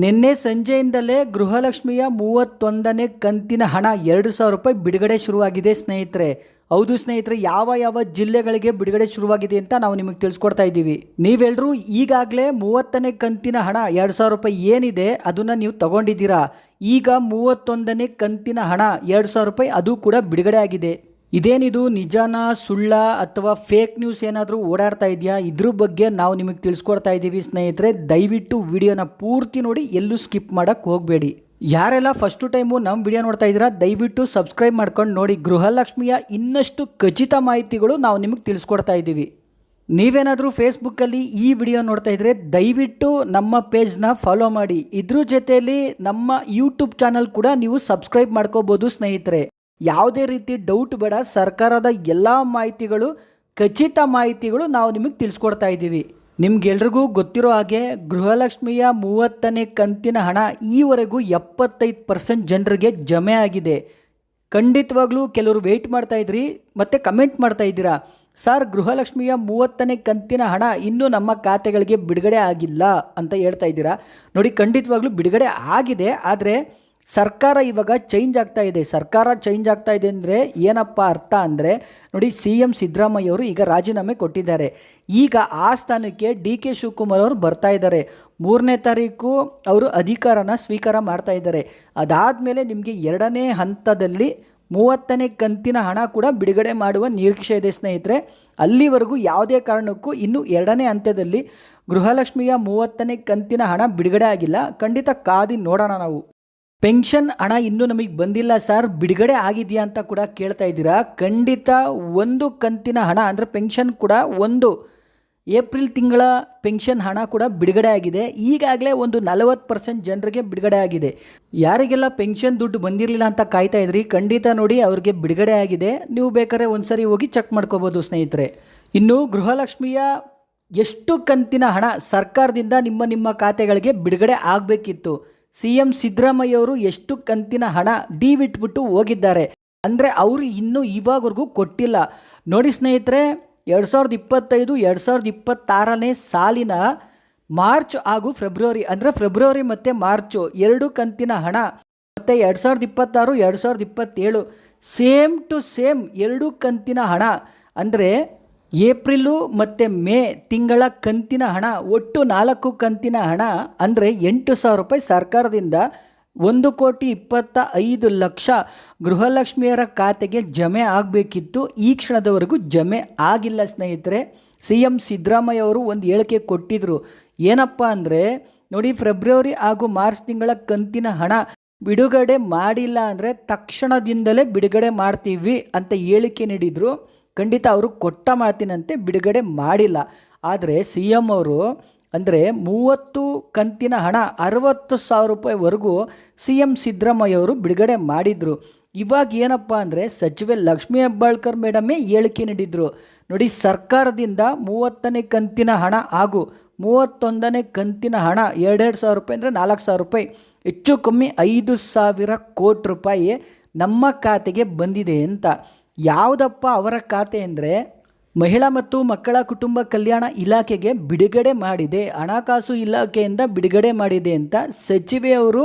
ನಿನ್ನೆ ಸಂಜೆಯಿಂದಲೇ ಗೃಹಲಕ್ಷ್ಮಿಯ 31ನೇ ಕಂತಿನ ಹಣ 2,000 ರೂಪಾಯಿ ಬಿಡುಗಡೆ ಶುರುವಾಗಿದೆ ಸ್ನೇಹಿತರೆ. ಹೌದು ಸ್ನೇಹಿತರೆ, ಯಾವ ಯಾವ ಜಿಲ್ಲೆಗಳಿಗೆ ಬಿಡುಗಡೆ ಶುರುವಾಗಿದೆ ಅಂತ ನಾವು ನಿಮಗೆ ತಿಳಿಸ್ಕೊಡ್ತಾ ಇದ್ದೀವಿ. ನೀವೆಲ್ಲರೂ ಈಗಾಗಲೇ 30ನೇ ಕಂತಿನ ಹಣ 2,000 ರೂಪಾಯಿ ಏನಿದೆ ಅದನ್ನು ನೀವು ತಗೊಂಡಿದ್ದೀರಾ. ಈಗ 31ನೇ ಕಂತಿನ ಹಣ 2,000 ರೂಪಾಯಿ ಅದು ಕೂಡ ಬಿಡುಗಡೆ ಆಗಿದೆ. ಇದೇನಿದು ನಿಜಾನಾ ಸುಳ್ಳ ಅಥವಾ ಫೇಕ್ ನ್ಯೂಸ್ ಏನಾದರೂ ಓಡಾಡ್ತಾ ಇದೆಯಾ, ಇದ್ರ ಬಗ್ಗೆ ನಾವು ನಿಮಗೆ ತಿಳಿಸ್ಕೊಡ್ತಾ ಇದ್ದೀವಿ ಸ್ನೇಹಿತರೆ. ದಯವಿಟ್ಟು ವಿಡಿಯೋನ ಪೂರ್ತಿ ನೋಡಿ, ಎಲ್ಲೂ ಸ್ಕಿಪ್ ಮಾಡೋಕ್ಕೆ ಹೋಗಬೇಡಿ. ಯಾರೆಲ್ಲ ಫಸ್ಟು ಟೈಮು ನಮ್ಮ ವಿಡಿಯೋ ನೋಡ್ತಾ ಇದ್ದೀರಾ ದಯವಿಟ್ಟು ಸಬ್ಸ್ಕ್ರೈಬ್ ಮಾಡ್ಕೊಂಡು ನೋಡಿ. ಗೃಹಲಕ್ಷ್ಮಿಯ ಇನ್ನಷ್ಟು ಖಚಿತ ಮಾಹಿತಿಗಳು ನಾವು ನಿಮಗೆ ತಿಳಿಸ್ಕೊಡ್ತಾ ಇದ್ದೀವಿ. ನೀವೇನಾದರೂ ಫೇಸ್ಬುಕ್ಕಲ್ಲಿ ಈ ವಿಡಿಯೋ ನೋಡ್ತಾ ಇದ್ದರೆ ದಯವಿಟ್ಟು ನಮ್ಮ ಪೇಜ್ನ ಫಾಲೋ ಮಾಡಿ. ಇದ್ರ ಜೊತೆಯಲ್ಲಿ ನಮ್ಮ ಯೂಟ್ಯೂಬ್ ಚಾನಲ್ ಕೂಡ ನೀವು ಸಬ್ಸ್ಕ್ರೈಬ್ ಮಾಡ್ಕೋಬೋದು ಸ್ನೇಹಿತರೆ. ಯಾವುದೇ ರೀತಿ ಡೌಟ್ ಬೇಡ, ಸರ್ಕಾರದ ಎಲ್ಲ ಮಾಹಿತಿಗಳು ಖಚಿತ ಮಾಹಿತಿಗಳು ನಾವು ನಿಮಗೆ ತಿಳಿಸ್ಕೊಡ್ತಾ ಇದ್ದೀವಿ. ನಿಮ್ಗೆಲ್ರಿಗೂ ಗೊತ್ತಿರೋ ಹಾಗೆ ಗೃಹಲಕ್ಷ್ಮಿಯ 30ನೇ ಕಂತಿನ ಹಣ ಈವರೆಗೂ 75% ಜನರಿಗೆ ಜಮೆ ಆಗಿದೆ. ಖಂಡಿತವಾಗ್ಲೂ ಕೆಲವರು ವೆಯ್ಟ್ ಮಾಡ್ತಾ ಇದ್ರಿ ಮತ್ತು ಕಮೆಂಟ್ ಮಾಡ್ತಾ ಇದ್ದೀರಾ, ಸರ್ ಗೃಹಲಕ್ಷ್ಮಿಯ 30ನೇ ಕಂತಿನ ಹಣ ಇನ್ನೂ ನಮ್ಮ ಖಾತೆಗಳಿಗೆ ಬಿಡುಗಡೆ ಆಗಿಲ್ಲ ಅಂತ ಹೇಳ್ತಾ ಇದ್ದೀರಾ. ನೋಡಿ, ಖಂಡಿತವಾಗ್ಲೂ ಬಿಡುಗಡೆ ಆಗಿದೆ, ಆದರೆ ಸರ್ಕಾರ ಇವಾಗ ಚೇಂಜ್ ಆಗ್ತಾ ಇದೆ. ಸರ್ಕಾರ ಚೇಂಜ್ ಆಗ್ತಾ ಇದೆ ಅಂದರೆ ಏನಪ್ಪ ಅರ್ಥ ಅಂದರೆ, ನೋಡಿ CM ಸಿದ್ದರಾಮಯ್ಯ ಅವರು ಈಗ ರಾಜೀನಾಮೆ ಕೊಟ್ಟಿದ್ದಾರೆ. ಈಗ ಆ ಸ್ಥಾನಕ್ಕೆ DK ಶಿವಕುಮಾರ್ ಅವರು ಬರ್ತಾ ಇದ್ದಾರೆ. 3ನೇ ತಾರೀಕು ಅವರು ಅಧಿಕಾರನ ಸ್ವೀಕಾರ ಮಾಡ್ತಾ ಇದ್ದಾರೆ. ಅದಾದಮೇಲೆ ನಿಮಗೆ 2ನೇ ಹಂತದಲ್ಲಿ 30ನೇ ಕಂತಿನ ಹಣ ಕೂಡ ಬಿಡುಗಡೆ ಮಾಡುವ ನಿರೀಕ್ಷೆ ಇದೆ ಸ್ನೇಹಿತರೆ. ಅಲ್ಲಿವರೆಗೂ ಯಾವುದೇ ಕಾರಣಕ್ಕೂ ಇನ್ನು 2ನೇ ಹಂತದಲ್ಲಿ ಗೃಹಲಕ್ಷ್ಮಿಯ 30ನೇ ಕಂತಿನ ಹಣ ಬಿಡುಗಡೆ ಆಗಿಲ್ಲ. ಖಂಡಿತ ಕಾದಿ ನೋಡೋಣ ನಾವು. ಪೆನ್ಷನ್ ಹಣ ಇನ್ನೂ ನಮಗೆ ಬಂದಿಲ್ಲ ಸರ್, ಬಿಡುಗಡೆ ಆಗಿದೆಯಾ ಅಂತ ಕೂಡ ಕೇಳ್ತಾ ಇದ್ದೀರಾ. ಖಂಡಿತ ಒಂದು ಕಂತಿನ ಹಣ ಅಂದರೆ ಪೆನ್ಷನ್ ಕೂಡ ಒಂದು ಏಪ್ರಿಲ್ ತಿಂಗಳ ಪೆನ್ಷನ್ ಹಣ ಕೂಡ ಬಿಡುಗಡೆ ಆಗಿದೆ. ಈಗಾಗಲೇ ಒಂದು 40% ಜನರಿಗೆ ಬಿಡುಗಡೆ ಆಗಿದೆ. ಯಾರಿಗೆಲ್ಲ ಪೆನ್ಷನ್ ದುಡ್ಡು ಬಂದಿರಲಿಲ್ಲ ಅಂತ ಕಾಯ್ತಾ ಇದ್ರಿ, ಖಂಡಿತ ನೋಡಿ ಅವ್ರಿಗೆ ಬಿಡುಗಡೆ ಆಗಿದೆ. ನೀವು ಬೇಕಾದ್ರೆ ಒಂದ್ಸರಿ ಹೋಗಿ ಚೆಕ್ ಮಾಡ್ಕೋಬೋದು ಸ್ನೇಹಿತರೆ. ಇನ್ನು ಗೃಹಲಕ್ಷ್ಮಿಯ ಎಷ್ಟು ಕಂತಿನ ಹಣ ಸರ್ಕಾರದಿಂದ ನಿಮ್ಮ ಖಾತೆಗಳಿಗೆ ಬಿಡುಗಡೆ ಆಗಬೇಕಿತ್ತು, CM ಸಿದ್ದರಾಮಯ್ಯ ಅವರು ಎಷ್ಟು ಕಂತಿನ ಹಣ ಬಿಟ್ಬಿಟ್ಟು ಹೋಗಿದ್ದಾರೆ ಅಂದರೆ ಅವರು ಇನ್ನೂ ಇವಾಗವರೆಗೂ ಕೊಟ್ಟಿಲ್ಲ. ನೋಡಿ ಸ್ನೇಹಿತರೆ, 2025-2026ನೇ ಸಾಲಿನ ಮಾರ್ಚ್ ಹಾಗೂ ಫೆಬ್ರವರಿ ಅಂದರೆ ಫೆಬ್ರವರಿ ಮತ್ತು ಮಾರ್ಚು 2 ಕಂತಿನ ಹಣ ಮತ್ತು 2026-2027 ಸೇಮ್ ಟು ಸೇಮ್ 2 ಕಂತಿನ ಹಣ ಅಂದರೆ ಏಪ್ರಿಲು ಮತ್ತು ಮೇ ತಿಂಗಳ ಕಂತಿನ ಹಣ, ಒಟ್ಟು 4 ಕಂತಿನ ಹಣ ಅಂದರೆ 8,000 ರೂಪಾಯಿ ಸರ್ಕಾರದಿಂದ 1,25,00,000 ಗೃಹಲಕ್ಷ್ಮಿಯರ ಖಾತೆಗೆ ಜಮೆ ಆಗಬೇಕಿತ್ತು. ಈ ಕ್ಷಣದವರೆಗೂ ಜಮೆ ಆಗಿಲ್ಲ ಸ್ನೇಹಿತರೆ. CM ಸಿದ್ದರಾಮಯ್ಯ ಅವರು ಒಂದು ಹೇಳಿಕೆ ಕೊಟ್ಟಿದ್ದರು. ಏನಪ್ಪ ಅಂದರೆ, ನೋಡಿ ಫೆಬ್ರವರಿ ಹಾಗೂ ಮಾರ್ಚ್ ತಿಂಗಳ ಕಂತಿನ ಹಣ ಬಿಡುಗಡೆ ಮಾಡಿಲ್ಲ ಅಂದರೆ ತಕ್ಷಣದಿಂದಲೇ ಬಿಡುಗಡೆ ಮಾಡ್ತೀವಿ ಅಂತ ಹೇಳಿಕೆ ನೀಡಿದರು. ಖಂಡಿತ ಅವರು ಕೊಟ್ಟ ಮಾತಿನಂತೆ ಬಿಡುಗಡೆ ಮಾಡಿಲ್ಲ. ಆದರೆ CM ಅವರು ಅಂದರೆ 30 ಕಂತಿನ ಹಣ 60,000 ರೂಪಾಯಿವರೆಗೂ CM ಸಿದ್ದರಾಮಯ್ಯ ಅವರು ಬಿಡುಗಡೆ ಮಾಡಿದರು. ಇವಾಗ ಏನಪ್ಪ ಅಂದರೆ ಸಚಿವೆ ಲಕ್ಷ್ಮೀ ಹೆಬ್ಬಾಳ್ಕರ್ ಮೇಡಮೇ ಹೇಳಿಕೆ ನೀಡಿದರು. ನೋಡಿ, ಸರ್ಕಾರದಿಂದ 30ನೇ ಕಂತಿನ ಹಣ ಹಾಗೂ 31ನೇ ಕಂತಿನ ಹಣ 2,000 ರೂಪಾಯಿ ಅಂದರೆ 4,000 ರೂಪಾಯಿ, ಹೆಚ್ಚು ಕಮ್ಮಿ 5,000 ಕೋಟಿ ರೂಪಾಯಿ ನಮ್ಮ ಖಾತೆಗೆ ಬಂದಿದೆ ಅಂತ. ಯಾವುದಪ್ಪ ಅವರ ಖಾತೆ ಅಂದರೆ ಮಹಿಳಾ ಮತ್ತು ಮಕ್ಕಳ ಕುಟುಂಬ ಕಲ್ಯಾಣ ಇಲಾಖೆಗೆ ಬಿಡುಗಡೆ ಮಾಡಿದೆ, ಹಣಕಾಸು ಇಲಾಖೆಯಿಂದ ಬಿಡುಗಡೆ ಮಾಡಿದೆ ಅಂತ ಸಚಿವೆಯವರು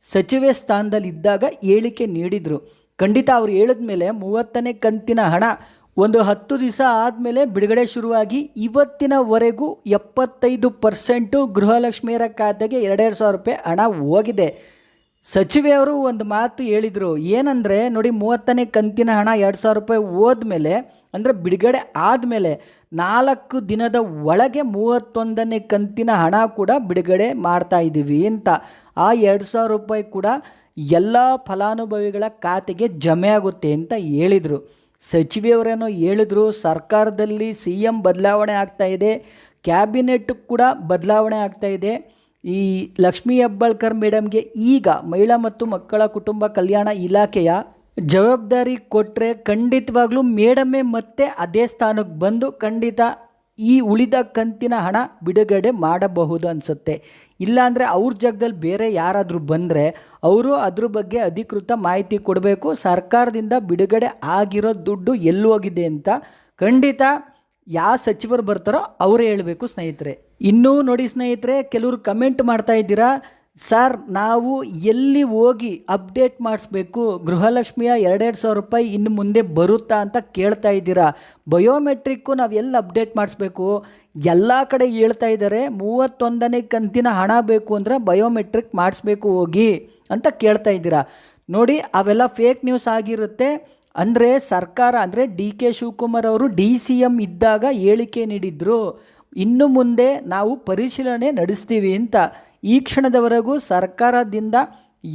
ಸಚಿವೆ ಸ್ಥಾನದಲ್ಲಿದ್ದಾಗ ಹೇಳಿಕೆ ನೀಡಿದರು. ಖಂಡಿತ ಅವರು ಹೇಳಿದ ಮೇಲೆ 30ನೇ ಕಂತಿನ ಹಣ ಒಂದು 10 ದಿವಸ ಆದಮೇಲೆ ಬಿಡುಗಡೆ ಶುರುವಾಗಿ ಇವತ್ತಿನವರೆಗೂ 75% ಗೃಹಲಕ್ಷ್ಮಿಯರ ಖಾತೆಗೆ 2,000 ರೂಪಾಯಿ ಹಣ ಹೋಗಿದೆ. ಸಚಿವೆಯವರು ಒಂದು ಮಾತು ಹೇಳಿದರು, ಏನಂದರೆ ನೋಡಿ 30ನೇ ಕಂತಿನ ಹಣ 2,000 ರೂಪಾಯಿ ಹೋದ್ಮೇಲೆ ಅಂದರೆ ಬಿಡುಗಡೆ ಆದಮೇಲೆ 4 ದಿನದ ಒಳಗೆ 31ನೇ ಕಂತಿನ ಹಣ ಕೂಡ ಬಿಡುಗಡೆ ಮಾಡ್ತಾ ಇದ್ದೀವಿ ಅಂತ. ಆ 2,000 ರೂಪಾಯಿ ಕೂಡ ಎಲ್ಲ ಫಲಾನುಭವಿಗಳ ಖಾತೆಗೆ ಜಮೆ ಆಗುತ್ತೆ ಅಂತ ಹೇಳಿದರು. ಸಚಿವೆಯವರೇನೋ ಹೇಳಿದ್ರು, ಸರ್ಕಾರದಲ್ಲಿ CM ಬದಲಾವಣೆ ಆಗ್ತಾ ಇದೆ, ಕ್ಯಾಬಿನೆಟ್ ಕೂಡ ಬದಲಾವಣೆ ಆಗ್ತಾ ಇದೆ. ಈ ಲಕ್ಷ್ಮೀ ಹೆಬ್ಬಾಳ್ಕರ್ ಮೇಡಮ್ಗೆ ಈಗ ಮಹಿಳಾ ಮತ್ತು ಮಕ್ಕಳ ಕುಟುಂಬ ಕಲ್ಯಾಣ ಇಲಾಖೆಯ ಜವಾಬ್ದಾರಿ ಕೊಟ್ಟರೆ ಖಂಡಿತವಾಗ್ಲೂ ಮೇಡಮೇ ಮತ್ತೆ ಅದೇ ಸ್ಥಾನಕ್ಕೆ ಬಂದು ಖಂಡಿತ ಈ ಉಳಿದ ಕಂತಿನ ಹಣ ಬಿಡುಗಡೆ ಮಾಡಬಹುದು ಅನಿಸುತ್ತೆ. ಇಲ್ಲಾಂದರೆ ಅವ್ರ ಜಾಗದಲ್ಲಿ ಬೇರೆ ಯಾರಾದರೂ ಬಂದರೆ ಅವರು ಅದ್ರ ಬಗ್ಗೆ ಅಧಿಕೃತ ಮಾಹಿತಿ ಕೊಡಬೇಕು. ಸರ್ಕಾರದಿಂದ ಬಿಡುಗಡೆ ಆಗಿರೋ ದುಡ್ಡು ಎಲ್ಲಿ ಹೋಗಿದೆ ಅಂತ ಖಂಡಿತ ಯಾವ ಸಚಿವರು ಬರ್ತಾರೋ ಅವರೇ ಹೇಳಬೇಕು ಸ್ನೇಹಿತರೆ. ಇನ್ನೂ ನೋಡಿ ಸ್ನೇಹಿತರೆ, ಕೆಲವರು ಕಮೆಂಟ್ ಮಾಡ್ತಾ ಇದ್ದೀರಾ, ಸರ್ ನಾವು ಎಲ್ಲಿ ಹೋಗಿ ಅಪ್ಡೇಟ್ ಮಾಡಿಸ್ಬೇಕು, ಗೃಹಲಕ್ಷ್ಮಿಯ 2,000 ರೂಪಾಯಿ ಇನ್ನು ಮುಂದೆ ಬರುತ್ತಾ ಅಂತ ಕೇಳ್ತಾ ಇದ್ದೀರಾ. ಬಯೋಮೆಟ್ರಿಕ್ಕು ನಾವು ಎಲ್ಲಿ ಅಪ್ಡೇಟ್ ಮಾಡಿಸ್ಬೇಕು? ಎಲ್ಲ ಕಡೆ ಹೇಳ್ತಾ ಇದ್ದಾರೆ 31ನೇ ಕಂತಿನ ಹಣ ಬೇಕು ಅಂದರೆ ಬಯೋಮೆಟ್ರಿಕ್ ಮಾಡಿಸ್ಬೇಕು ಹೋಗಿ ಅಂತ ಕೇಳ್ತಾ ಇದ್ದೀರಾ. ನೋಡಿ, ಅವೆಲ್ಲ ಫೇಕ್ ನ್ಯೂಸ್ ಆಗಿರುತ್ತೆ. ಅಂದರೆ ಸರ್ಕಾರ ಅಂದರೆ DK ಶಿವಕುಮಾರ್ ಅವರು DCM ಇದ್ದಾಗ ಹೇಳಿಕೆ ನೀಡಿದ್ರು, ಇನ್ನು ಮುಂದೆ ನಾವು ಪರಿಶೀಲನೆ ನಡೆಸ್ತೀವಿ ಅಂತ. ಈ ಕ್ಷಣದವರೆಗೂ ಸರ್ಕಾರದಿಂದ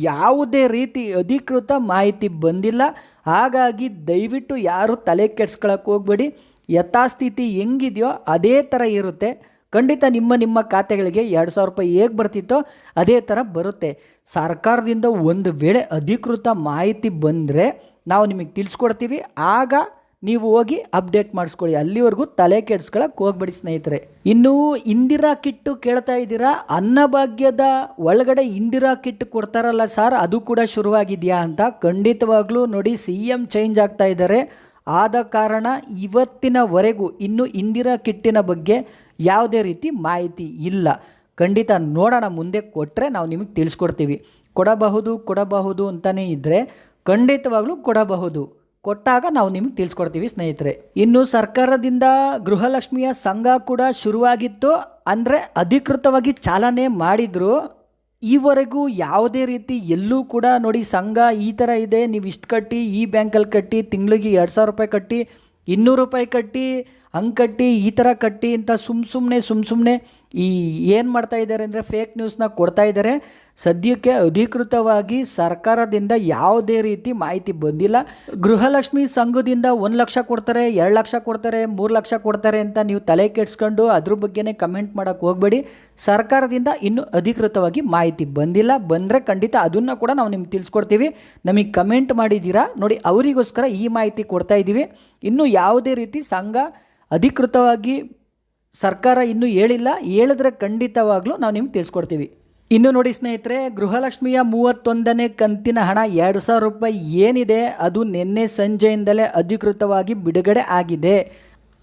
ಯಾವುದೇ ರೀತಿ ಅಧಿಕೃತ ಮಾಹಿತಿ ಬಂದಿಲ್ಲ. ಹಾಗಾಗಿ ದಯವಿಟ್ಟು ಯಾರು ತಲೆ ಕೆಡ್ಸ್ಕೊಳಕ್ಕೆ ಹೋಗ್ಬೇಡಿ. ಯಥಾಸ್ಥಿತಿ ಹೆಂಗಿದೆಯೋ ಅದೇ ಥರ ಇರುತ್ತೆ. ಖಂಡಿತ ನಿಮ್ಮ ಖಾತೆಗಳಿಗೆ 2,000 ರೂಪಾಯಿ ಹೇಗೆ ಬರ್ತಿತ್ತೋ ಅದೇ ಥರ ಬರುತ್ತೆ. ಸರ್ಕಾರದಿಂದ ಒಂದು ವೇಳೆ ಅಧಿಕೃತ ಮಾಹಿತಿ ಬಂದರೆ ನಾವು ನಿಮಗೆ ತಿಳಿಸ್ಕೊಡ್ತೀವಿ. ಆಗ ನೀವು ಹೋಗಿ ಅಪ್ಡೇಟ್ ಮಾಡಿಸ್ಕೊಳ್ಳಿ. ಅಲ್ಲಿವರೆಗೂ ತಲೆ ಕೆಡ್ಸ್ಕೊಳಕ್ಕೆ ಹೋಗ್ಬೇಡಿ ಸ್ನೇಹಿತರೆ. ಇನ್ನು ಇಂದಿರಾ ಕಿಟ್ಟು ಕೇಳ್ತಾ ಇದ್ದೀರಾ. ಅನ್ನಭಾಗ್ಯದ ಒಳಗಡೆ ಇಂದಿರಾ ಕಿಟ್ ಕೊಡ್ತಾರಲ್ಲ ಸರ್, ಅದು ಕೂಡ ಶುರುವಾಗಿದೆಯಾ ಅಂತ. ಖಂಡಿತವಾಗ್ಲೂ ನೋಡಿ, CM ಚೇಂಜ್ ಆಗ್ತಾ ಇದ್ದಾರೆ. ಆದ ಕಾರಣ ಇವತ್ತಿನವರೆಗೂ ಇನ್ನು ಇಂದಿರಾ ಕಿಟ್ಟಿನ ಬಗ್ಗೆ ಯಾವುದೇ ರೀತಿ ಮಾಹಿತಿ ಇಲ್ಲ. ಖಂಡಿತ ನೋಡೋಣ, ಮುಂದೆ ಕೊಟ್ಟರೆ ನಾವು ನಿಮಗೆ ತಿಳಿಸ್ಕೊಡ್ತೀವಿ. ಕೊಡಬಹುದು ಅಂತಲೇ ಇದ್ದರೆ ಖಂಡಿತವಾಗ್ಲೂ ಕೊಡಬಹುದು. ಕೊಟ್ಟಾಗ ನಾವು ನಿಮಗೆ ತಿಳಿಸ್ಕೊಡ್ತೀವಿ ಸ್ನೇಹಿತರೆ. ಇನ್ನು ಸರ್ಕಾರದಿಂದ ಗೃಹಲಕ್ಷ್ಮಿಯ ಸಂಘ ಕೂಡ ಶುರುವಾಗಿತ್ತು. ಅಂದರೆ ಅಧಿಕೃತವಾಗಿ ಚಾಲನೆ ಮಾಡಿದರು. ಈವರೆಗೂ ಯಾವುದೇ ರೀತಿ ಎಲ್ಲೂ ಕೂಡ ನೋಡಿ, ಸಂಘ ಈ ಥರ ಇದೆ, ನೀವು ಇಷ್ಟು ಕಟ್ಟಿ, ಈ ಬ್ಯಾಂಕಲ್ಲಿ ಕಟ್ಟಿ, ತಿಂಗಳಿಗೆ 2,000 ರೂಪಾಯಿ ಕಟ್ಟಿ, 200 ರೂಪಾಯಿ ಕಟ್ಟಿ, ಹಂಗೆ ಕಟ್ಟಿ, ಈ ಥರ ಕಟ್ಟಿ ಅಂತ ಸುಮ್ಮನೆ ಈ ಏನು ಮಾಡ್ತಾ ಇದ್ದಾರೆ ಅಂದರೆ ಫೇಕ್ ನ್ಯೂಸ್ನ ಕೊಡ್ತಾ ಇದ್ದಾರೆ. ಸದ್ಯಕ್ಕೆ ಅಧಿಕೃತವಾಗಿ ಸರ್ಕಾರದಿಂದ ಯಾವುದೇ ರೀತಿ ಮಾಹಿತಿ ಬಂದಿಲ್ಲ. ಗೃಹಲಕ್ಷ್ಮಿ ಸಂಘದಿಂದ 1 ಲಕ್ಷ ಕೊಡ್ತಾರೆ, 2 ಲಕ್ಷ ಕೊಡ್ತಾರೆ, 3 ಲಕ್ಷ ಕೊಡ್ತಾರೆ ಅಂತ ನೀವು ತಲೆ ಕೆಡ್ಸ್ಕೊಂಡು ಅದ್ರ ಬಗ್ಗೆನೇ ಕಮೆಂಟ್ ಮಾಡೋಕ್ಕೆ ಹೋಗಬೇಡಿ. ಸರ್ಕಾರದಿಂದ ಇನ್ನೂ ಅಧಿಕೃತವಾಗಿ ಮಾಹಿತಿ ಬಂದಿಲ್ಲ. ಬಂದರೆ ಖಂಡಿತ ಅದನ್ನು ಕೂಡ ನಾವು ನಿಮ್ಗೆ ತಿಳಿಸ್ಕೊಡ್ತೀವಿ. ನಮಗೆ ಕಮೆಂಟ್ ಮಾಡಿದ್ದೀರಾ ನೋಡಿ, ಅವರಿಗೋಸ್ಕರ ಈ ಮಾಹಿತಿ ಕೊಡ್ತಾ ಇದ್ದೀವಿ. ಇನ್ನೂ ಯಾವುದೇ ರೀತಿ ಸಂಘ ಅಧಿಕೃತವಾಗಿ ಸರ್ಕಾರ ಇನ್ನೂ ಹೇಳಿಲ್ಲ. ಹೇಳಿದ್ರೆ ಖಂಡಿತವಾಗ್ಲೂ ನಾವು ನಿಮ್ಗೆ ತಿಳಿಸ್ಕೊಡ್ತೀವಿ. ಇನ್ನು ನೋಡಿ ಸ್ನೇಹಿತರೆ, ಗೃಹಲಕ್ಷ್ಮಿಯ 31ನೇ ಕಂತಿನ ಹಣ 2,000 ರೂಪಾಯಿ ಏನಿದೆ ಅದು ನಿನ್ನೆ ಸಂಜೆಯಿಂದಲೇ ಅಧಿಕೃತವಾಗಿ ಬಿಡುಗಡೆ ಆಗಿದೆ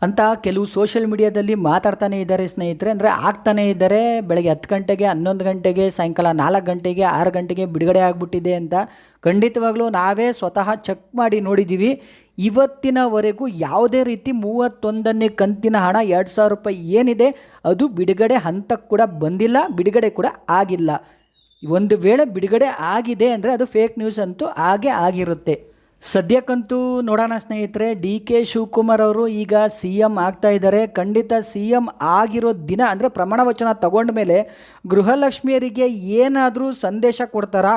ಅಂತ ಕೆಲವು ಸೋಷಿಯಲ್ ಮೀಡಿಯಾದಲ್ಲಿ ಮಾತಾಡ್ತಾನೆ ಇದ್ದಾರೆ ಸ್ನೇಹಿತರೆ. ಅಂದರೆ ಆಗ್ತಾನೆ ಇದ್ದಾರೆ. ಬೆಳಗ್ಗೆ 10 ಗಂಟೆಗೆ, 11 ಗಂಟೆಗೆ, ಸಾಯಂಕಾಲ 4 ಗಂಟೆಗೆ, 6 ಗಂಟೆಗೆ ಬಿಡುಗಡೆ ಆಗಿಬಿಟ್ಟಿದೆ ಅಂತ. ಖಂಡಿತವಾಗ್ಲೂ ನಾವೇ ಸ್ವತಃ ಚೆಕ್ ಮಾಡಿ ನೋಡಿದ್ದೀವಿ. ಇವತ್ತಿನವರೆಗೂ ಯಾವುದೇ ರೀತಿ 31ನೇ ಕಂತಿನ ಹಣ 2,000 ರೂಪಾಯಿ ಏನಿದೆ ಅದು ಬಿಡುಗಡೆ ಹಂತಕ್ಕೆ ಕೂಡ ಬಂದಿಲ್ಲ, ಬಿಡುಗಡೆ ಕೂಡ ಆಗಿಲ್ಲ. ಒಂದು ವೇಳೆ ಬಿಡುಗಡೆ ಆಗಿದೆ ಅಂದರೆ ಅದು ಫೇಕ್ ನ್ಯೂಸ್ ಅಂತೂ ಹಾಗೆ ಆಗಿರುತ್ತೆ. ಸದ್ಯಕ್ಕಂತೂ ನೋಡೋಣ ಸ್ನೇಹಿತರೆ, DK ಶಿವಕುಮಾರ್ ಅವರು ಈಗ CM ಆಗ್ತಾ ಇದ್ದಾರೆ. ಖಂಡಿತ CM ಆಗಿರೋ ದಿನ ಅಂದರೆ ಪ್ರಮಾಣ ವಚನ ತಗೊಂಡ ಮೇಲೆ ಗೃಹಲಕ್ಷ್ಮಿಯರಿಗೆ ಏನಾದರೂ ಸಂದೇಶ ಕೊಡ್ತಾರಾ,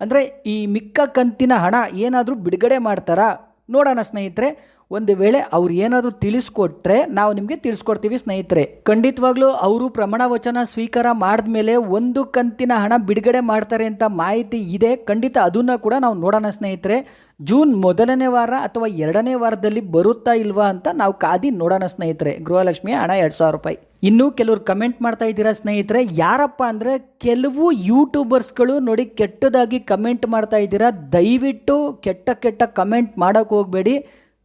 ಅಂದರೆ ಈ ಮಿಕ್ಕ ಕಂತಿನ ಹಣ ಏನಾದರೂ ಬಿಡುಗಡೆ ಮಾಡ್ತಾರಾ ನೋಡೋಣ ಸ್ನೇಹಿತರೆ. ಒಂದು ವೇಳೆ ಅವ್ರು ಏನಾದರೂ ತಿಳಿಸ್ಕೊಟ್ರೆ ನಾವು ನಿಮಗೆ ತಿಳಿಸ್ಕೊಡ್ತೀವಿ ಸ್ನೇಹಿತರೆ. ಖಂಡಿತವಾಗ್ಲೂ ಅವರು ಪ್ರಮಾಣ ವಚನ ಸ್ವೀಕಾರ ಮಾಡಿದ್ಮೇಲೆ 1 ಕಂತಿನ ಹಣ ಬಿಡುಗಡೆ ಮಾಡ್ತಾರೆ ಅಂತ ಮಾಹಿತಿ ಇದೆ. ಖಂಡಿತ ಅದನ್ನು ಕೂಡ ನಾವು ನೋಡೋಣ ಸ್ನೇಹಿತರೆ. ಜೂನ್ 1ನೇ ವಾರ ಅಥವಾ 2ನೇ ವಾರದಲ್ಲಿ ಬರುತ್ತಾ ಇಲ್ವಾ ಅಂತ ನಾವು ಕಾದಿ ನೋಡೋಣ ಸ್ನೇಹಿತರೆ. ಗೃಹಲಕ್ಷ್ಮಿಯ ಹಣ 2,000 ರೂಪಾಯಿ. ಇನ್ನೂ ಕೆಲವರು ಕಮೆಂಟ್ ಮಾಡ್ತಾ ಇದ್ದೀರಾ ಸ್ನೇಹಿತರೆ. ಯಾರಪ್ಪ ಅಂದರೆ ಕೆಲವು ಯೂಟ್ಯೂಬರ್ಸ್ಗಳು ನೋಡಿ ಕೆಟ್ಟದಾಗಿ ಕಮೆಂಟ್ ಮಾಡ್ತಾ ಇದ್ದೀರಾ. ದಯವಿಟ್ಟು ಕೆಟ್ಟ ಕಮೆಂಟ್ ಮಾಡೋಕ್ಕೆ ಹೋಗಬೇಡಿ.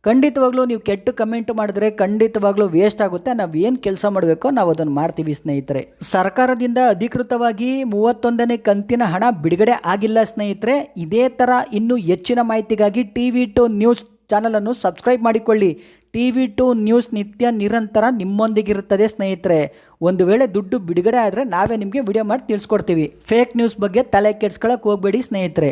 ಖಂಡಿತವಾಗ್ಲೂ ನೀವು ಕೆಟ್ಟ ಕಮೆಂಟ್ ಮಾಡಿದ್ರೆ ಖಂಡಿತವಾಗ್ಲೂ ವೇಸ್ಟ್ ಆಗುತ್ತೆ. ನಾವು ಏನು ಕೆಲಸ ಮಾಡಬೇಕೋ ನಾವು ಅದನ್ನು ಮಾಡ್ತೀವಿ ಸ್ನೇಹಿತರೆ. ಸರ್ಕಾರದಿಂದ ಅಧಿಕೃತವಾಗಿ 31ನೇ ಕಂತಿನ ಹಣ ಬಿಡುಗಡೆ ಆಗಿಲ್ಲ ಸ್ನೇಹಿತರೆ. ಇದೇ ಥರ ಇನ್ನೂ ಹೆಚ್ಚಿನ ಮಾಹಿತಿಗಾಗಿ TV2 ನ್ಯೂಸ್ ಚಾನಲನ್ನು ಸಬ್ಸ್ಕ್ರೈಬ್ ಮಾಡಿಕೊಳ್ಳಿ. TV2 ನ್ಯೂಸ್ ನಿತ್ಯ ನಿರಂತರ ನಿಮ್ಮೊಂದಿಗಿರುತ್ತದೆ ಸ್ನೇಹಿತರೆ. ಒಂದು ವೇಳೆ ದುಡ್ಡು ಬಿಡುಗಡೆ ಆದರೆ ನಾವೇ ನಿಮಗೆ ವಿಡಿಯೋ ಮಾಡಿ ತಿಳಿಸ್ಕೊಡ್ತೀವಿ. ಫೇಕ್ ನ್ಯೂಸ್ ಬಗ್ಗೆ ತಲೆ ಕೆಡ್ಸ್ಕೊಳಕ್ಕೆ ಹೋಗಬೇಡಿ ಸ್ನೇಹಿತರೆ.